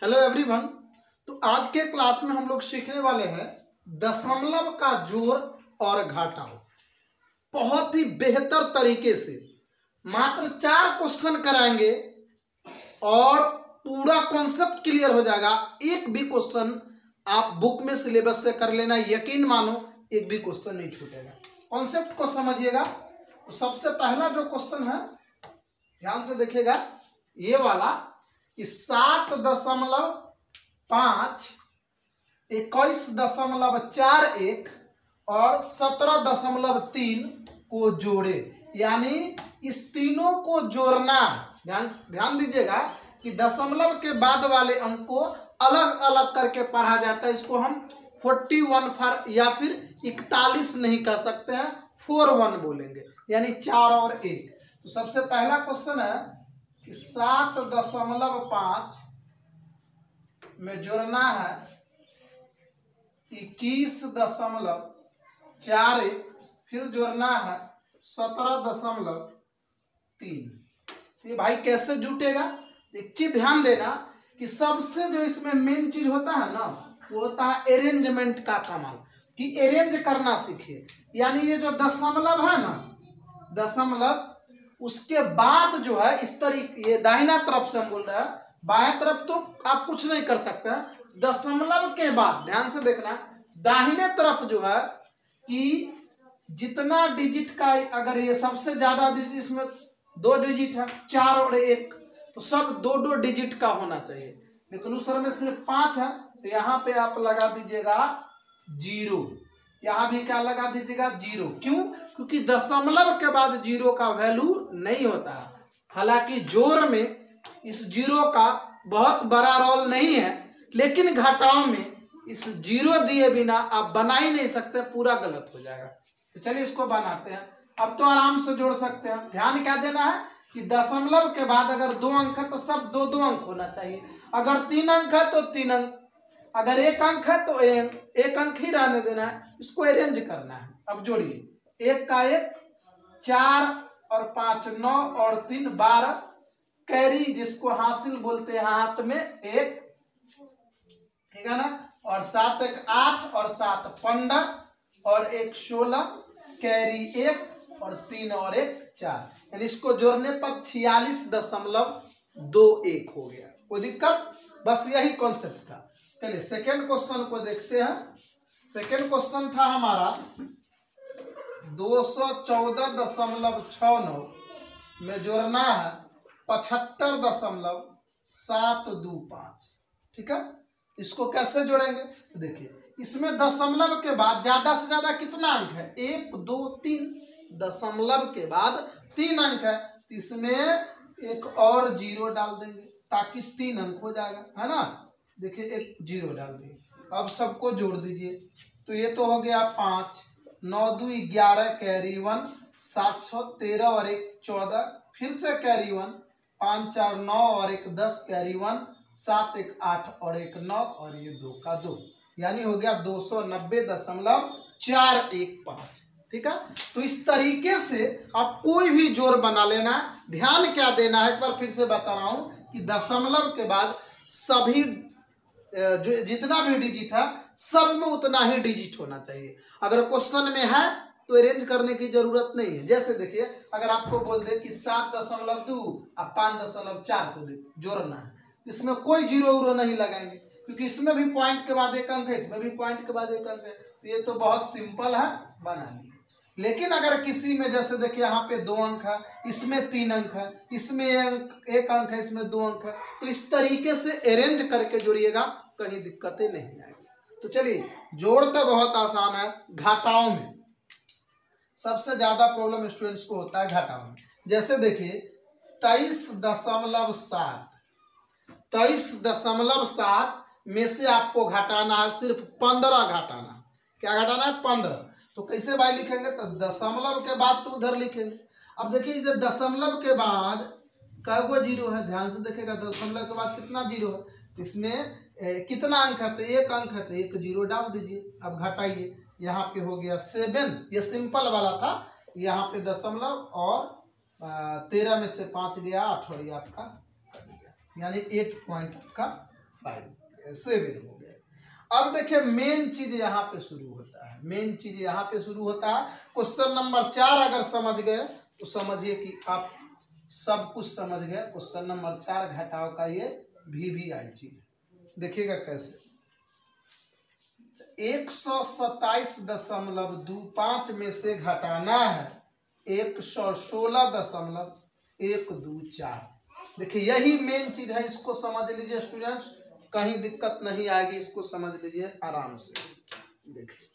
Hello everyone. तो आज के क्लास में हम लोग सीखने वाले हैं दशमलव का जोड़ और घटाव। बहुत ही बेहतर तरीके से मात्र 4 क्वेश्चन कराएंगे और पूरा कॉन्सेप्ट क्लियर हो जाएगा। एक भी क्वेश्चन आप बुक में सिलेबस से कर लेना, यकीन मानो एक भी क्वेश्चन नहीं छूटेगा। कॉन्सेप्ट को समझिएगा। तो सबसे पहला जो क्वेश्चन है ध्यान से देखिएगा, ये वाला कि 7.5 21.41 और 17.3 को जोड़े, यानी इस तीनों को जोड़ना। ध्यान दीजिएगा कि दशमलव के बाद वाले अंक को अलग अलग करके पढ़ा जाता है। इसको हम 41 या फिर 41 नहीं कह सकते हैं, 41 बोलेंगे, यानी 4 और 1। तो सबसे पहला क्वेश्चन है कि 7.5 में जोड़ना है 21.41, फिर जोड़ना है 17.3। ये भाई कैसे जुटेगा? एक चीज ध्यान देना कि सबसे जो इसमें मेन चीज होता है ना, वो होता है अरेंजमेंट का कमाल, कि अरेंज करना सीखिए। यानी ये जो दशमलव है ना, दशमलव उसके बाद जो है इस तरीके, ये दाहिना तरफ से हम बोल रहे हैं, बाएं तरफ तो आप कुछ नहीं कर सकते हैं। दशमलव के बाद ध्यान से देखना, दाहिने तरफ जो है कि जितना डिजिट का, अगर ये सबसे ज्यादा डिजिट, इसमें 2 डिजिट है, 4 और 1, तो सब 2-2 डिजिट का होना चाहिए। लेकिन उस में सिर्फ 5 है, तो यहाँ पे आप लगा दीजिएगा 0। यहाँ भी क्या लगा दीजिएगा? 0। क्यों? क्योंकि दशमलव के बाद 0 का वैल्यू नहीं होता। हालांकि जोड़ में इस 0 का बहुत बड़ा रोल नहीं है, लेकिन घटाव में इस 0 दिए बिना आप बना ही नहीं सकते, पूरा गलत हो जाएगा। तो चलिए इसको बनाते हैं। अब तो आराम से जोड़ सकते हैं। ध्यान क्या देना है कि दशमलव के बाद अगर 2 अंक है तो सब 2-2 अंक होना चाहिए। अगर 3 अंक है तो 3 अंक, अगर 1 अंक है तो 1 अंक ही रहने देना है। इसको अरेंज करना है। अब जोड़िए, 1 का 1, 4 और 5 9 और 3 12, कैरी जिसको हासिल बोलते हैं हाथ में 1, ठीक है ना, और 7 1 8 और 7 15 और 1 16, कैरी 1 और 3 और 1 4, यानी इसको जोड़ने पर 46.21 हो गया। कोई दिक्कत? बस यही कॉन्सेप्ट था। चलिए सेकेंड क्वेश्चन को देखते हैं। सेकेंड क्वेश्चन था हमारा 214.69 में जोड़ना है 75.725। ठीक है, इसको कैसे जोड़ेंगे? देखिए, इसमें दशमलव के बाद ज्यादा से ज्यादा कितना अंक है? 1 2 3। दशमलव के बाद 3 अंक है, इसमें एक और 0 डाल देंगे ताकि 3 अंक हो जाएगा, है ना। देखिए, एक 0 डाल दिए। अब सबको जोड़ दीजिए। तो ये तो हो गया 5 9 2 11, कैरी 1 7 6 13 और 1 14, फिर से कैरी 1 5 4 9 और 1 10, कैरी 1 7 1 8 और 1 9 और ये 2 का 2, यानी हो गया 290.415। ठीक है, तो इस तरीके से आप कोई भी जोड़ बना लेना। ध्यान क्या देना है, एक बार फिर से बता रहा हूं कि दशमलव के बाद सभी जो जितना भी डिजिट है सब में उतना ही डिजिट होना चाहिए। अगर क्वेश्चन में है तो अरेंज करने की जरूरत नहीं है। जैसे देखिए, अगर आपको बोल दे कि 7.2 और 5.4 को जोड़ना है, तो इसमें कोई 0 नहीं लगाएंगे, क्योंकि इसमें भी पॉइंट के बाद 1 अंक है, इसमें भी पॉइंट के बाद 1 अंक है। तो ये तो बहुत सिंपल है, बना लिया। लेकिन अगर किसी में, जैसे देखिए यहाँ पे 2 अंक है, इसमें 3 अंक है, इसमें 1 अंक है, इसमें 2 अंक है, तो इस तरीके से अरेंज करके जोड़िएगा, कहीं दिक्कतें नहीं आएगी। तो चलिए, जोड़ तो बहुत आसान है। घटाव में सबसे ज्यादा प्रॉब्लम स्टूडेंट्स को होता है घटाव में। जैसे देखिए 23.7 में से आपको घटाना है सिर्फ 15 घटाना। क्या घटाना है? 15। तो कैसे भाई लिखेंगे? तो दशमलव के बाद तो उधर लिखेंगे। अब देखिए, जब दशमलव के बाद कईगो 0 है, ध्यान से देखेगा, दशमलव के बाद कितना 0 है, इसमें कितना अंक है? तो 1 अंक है, तो 1 0 डाल दीजिए। अब घटाइए, यहाँ पे हो गया 7, ये सिंपल वाला था। यहाँ पे दशमलव और 13 में से 5 गया 8 और ये आपका, यानी 8 पॉइंट का 5 7 हो गया। अब देखिए मेन चीज यहाँ पे शुरू होता है, मेन चीज यहाँ पे शुरू होता है। क्वेश्चन नंबर 4 अगर समझ गए तो समझिए कि आप सब कुछ समझ गए। क्वेश्चन नंबर 4 घटाव का ये VVI चीज देखिएगा कैसे। 127.25 में से घटाना है 116.124। देखिए यही मेन चीज है, इसको समझ लीजिए स्टूडेंट्स, कहीं दिक्कत नहीं आएगी, इसको समझ लीजिए आराम से। देखिए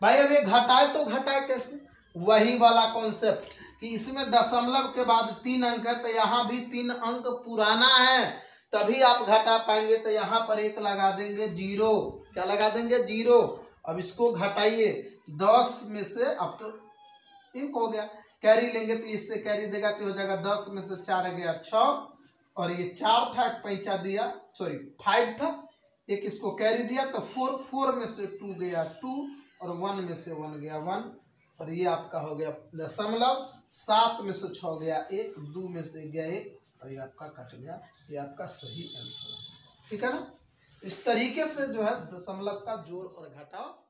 भाई अब ये घटाए तो घटाए कैसे, वही वाला कॉन्सेप्ट कि इसमें दशमलव के बाद 3 अंक है, तो यहाँ भी 3 अंक पुराना है तभी आप घटा पाएंगे। तो यहाँ पर 1 लगा देंगे 0, क्या लगा देंगे 0। अब इसको घटाइए 10 में से, अब तो इंक हो गया, कैरी लेंगे तो इससे कैरी देगा तो हो जाएगा 10 में से 4 गया 6, और ये 4 था, पैंचा दिया, सॉरी 5 था, एक इसको कैरी दिया तो 4 में से 2 गया 2, और 1 में से 1 गया 1, और ये आपका हो गया दशमलव। 7 में से 6 गया 1, 2 में से गया 1, और ये आपका कट गया। ये आपका सही आंसर है, ठीक है ना। इस तरीके से जो है दशमलव का जोड़ और घटाव